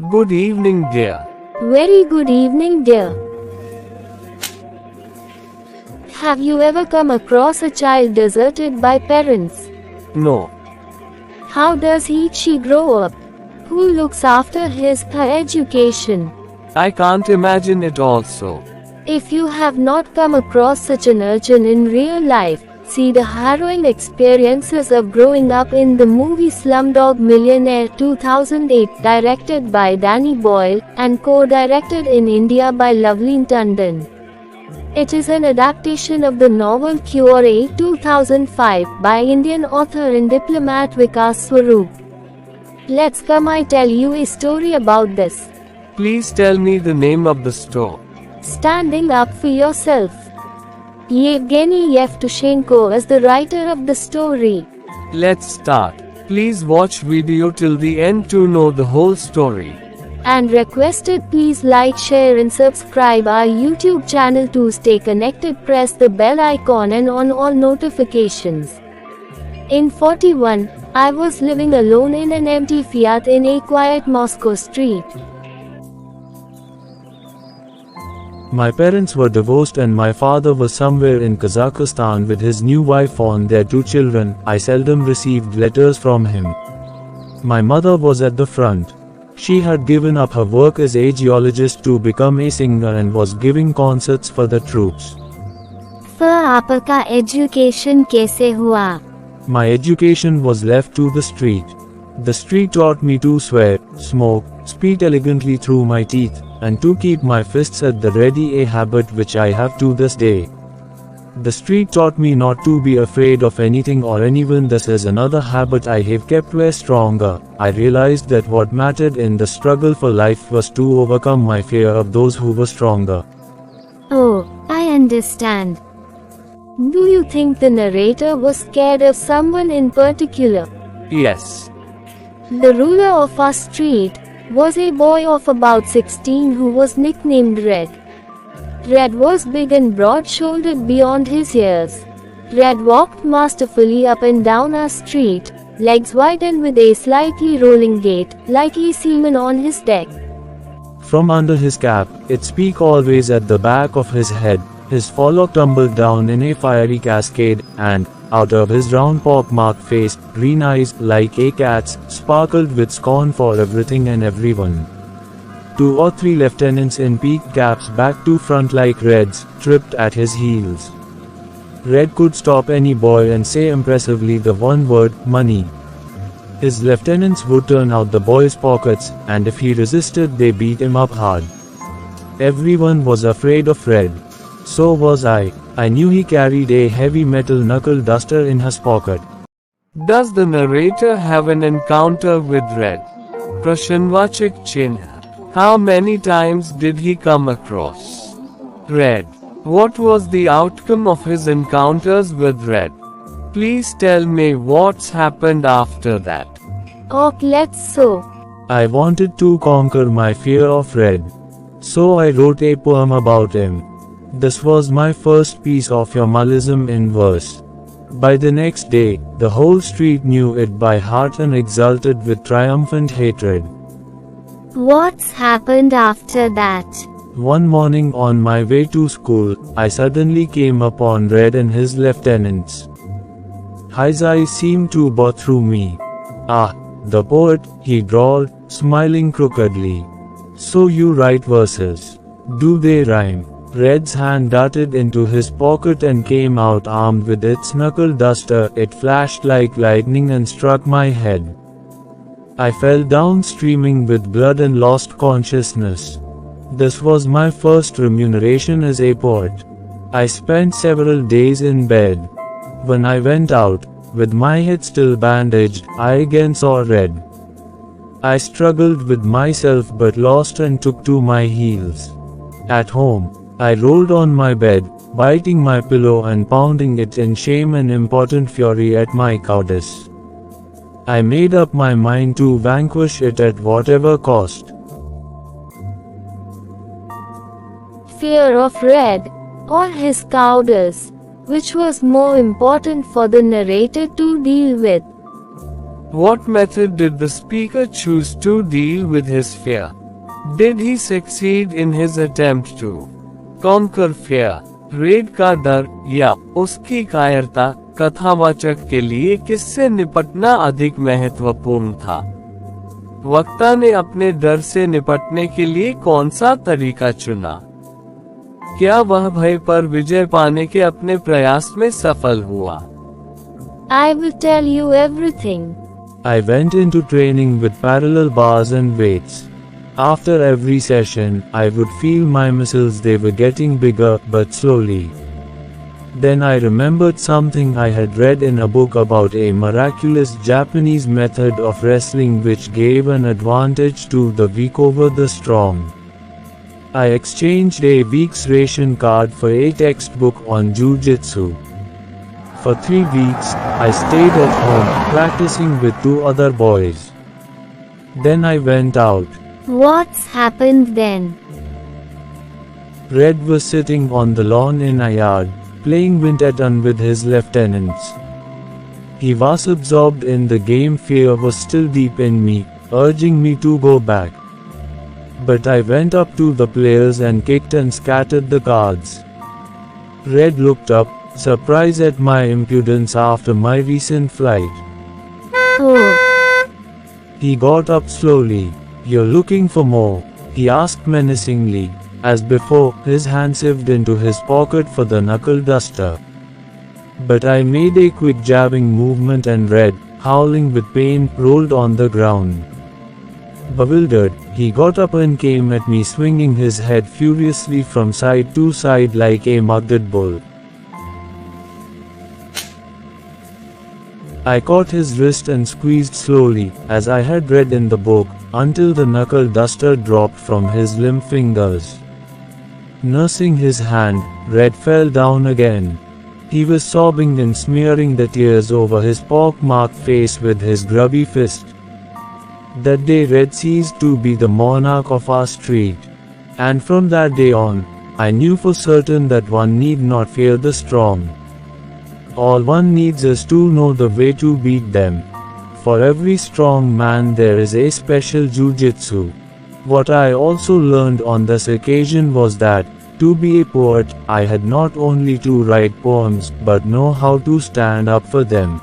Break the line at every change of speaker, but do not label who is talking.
Good evening, dear.
Very good evening, dear. Have you ever come across a child deserted by parents?
No.
How does she grow up? Who looks after her education?
I can't imagine it also.
If you have not come across such an urchin in real life, see the harrowing experiences of growing up in the movie Slumdog Millionaire 2008, directed by Danny Boyle, and co-directed in India by Loveleen Tandon. It is an adaptation of the novel Cure 2005 by Indian author and diplomat Vikas Swarup. Let's come I tell you a story about this.
Please tell me the name of the store.
Standing Up for Yourself. Yevgeny Yevtushenko is the writer of the story.
Let's start. Please watch video till the end to know the whole story.
And requested please like, share and subscribe our YouTube channel to stay connected. Press the bell icon and on all notifications. In 41, I was living alone in an empty Fiat in a quiet Moscow street.
My parents were divorced and my father was somewhere in Kazakhstan with his new wife and their 2 children. I seldom received letters from him. My mother was at the front. She had given up her work as a geologist to become a singer and was giving concerts for the troops.
फिर आपका education कैसे हुआ?
My education was left to the street. The street taught me to swear, smoke, speak elegantly through my teeth, and to keep my fists at the ready, a habit which I have to this day. The street taught me not to be afraid of anything or anyone. This is another habit I have kept way stronger. I realized that what mattered in the struggle for life was to overcome my fear of those who were stronger.
Oh, I understand. Do you think the narrator was scared of someone in particular?
Yes.
The ruler of our street was a boy of about 16 who was nicknamed Red. Red was big and broad-shouldered beyond his years. Red walked masterfully up and down our street, legs wide and with a slightly rolling gait, like a seaman on his deck.
From under his cap, its peak always at the back of his head, his forelock tumbled down in a fiery cascade, and, out of his round pock-marked face, green eyes, like a cat's, sparkled with scorn for everything and everyone. 2 or 3 lieutenants in peaked caps back to front like Reds, tripped at his heels. Red could stop any boy and say impressively the one word, money. His lieutenants would turn out the boy's pockets, and if he resisted they beat him up hard. Everyone was afraid of Red. So was I. I knew he carried a heavy metal knuckle duster in his pocket.
Does the narrator have an encounter with Red? Prashanvachik Chinha. How many times did he come across Red? What was the outcome of his encounters with Red? Please tell me what's happened after that.
Oh, let's so.
I wanted to conquer my fear of Red. So I wrote a poem about him. This was my first piece of journalism in verse. By the next day, the whole street knew it by heart and exulted with triumphant hatred.
What's happened after that?
One morning on my way to school, I suddenly came upon Red and his lieutenants. His eyes seemed to bore through me. Ah, the poet, he drawled, smiling crookedly. So you write verses. Do they rhyme? Red's hand darted into his pocket and came out armed with its knuckle duster. It flashed like lightning and struck my head. I fell down streaming with blood and lost consciousness. This was my first remuneration as a poet. I spent several days in bed. When I went out, with my head still bandaged, I again saw Red. I struggled with myself but lost and took to my heels. At home, I rolled on my bed, biting my pillow and pounding it in shame and impotent fury at my cowardice. I made up my mind to vanquish it at whatever cost.
Fear of Red, or his cowardice, which was more important for the narrator to deal with.
What method did the speaker choose to deal with his fear? Did he succeed in his attempt to conquer fear? Red का डर या उसकी कायरता कथावाचक के लिए किससे निपटना अधिक महत्वपूर्ण था? वक्ता ने अपने डर से निपटने के लिए कौन सा तरीका चुना? क्या वह भय पर विजय पाने के अपने प्रयास में सफल हुआ?
I will tell you everything.
I went into training with parallel bars and weights. After every session, I would feel my muscles, they were getting bigger, but slowly. Then I remembered something I had read in a book about a miraculous Japanese method of wrestling which gave an advantage to the weak over the strong. I exchanged a week's ration card for a textbook on Jiu-Jitsu. For 3 weeks, I stayed at home, practicing with 2 other boys. Then I went out.
What's happened then?
Red was sitting on the lawn in a yard, playing Winterton with his lieutenants. He was absorbed in the game. Fear was still deep in me, urging me to go back. But I went up to the players and kicked and scattered the cards. Red looked up, surprised at my impudence after my recent flight.
Oh.
He got up slowly. "You're looking for more?" he asked menacingly. As before, his hand slipped into his pocket for the knuckle duster. But I made a quick jabbing movement and Red, howling with pain, rolled on the ground. Bewildered, he got up and came at me, swinging his head furiously from side to side like a mugged bull. I caught his wrist and squeezed slowly, as I had read in the book, until the knuckle duster dropped from his limp fingers. Nursing his hand, Red fell down again. He was sobbing and smearing the tears over his pock-marked face with his grubby fist. That day Red ceased to be the monarch of our street. And from that day on, I knew for certain that one need not fear the strong. All one needs is to know the way to beat them. For every strong man there is a special jujitsu. What I also learned on this occasion was that, to be a poet, I had not only to write poems, but know how to stand up for them.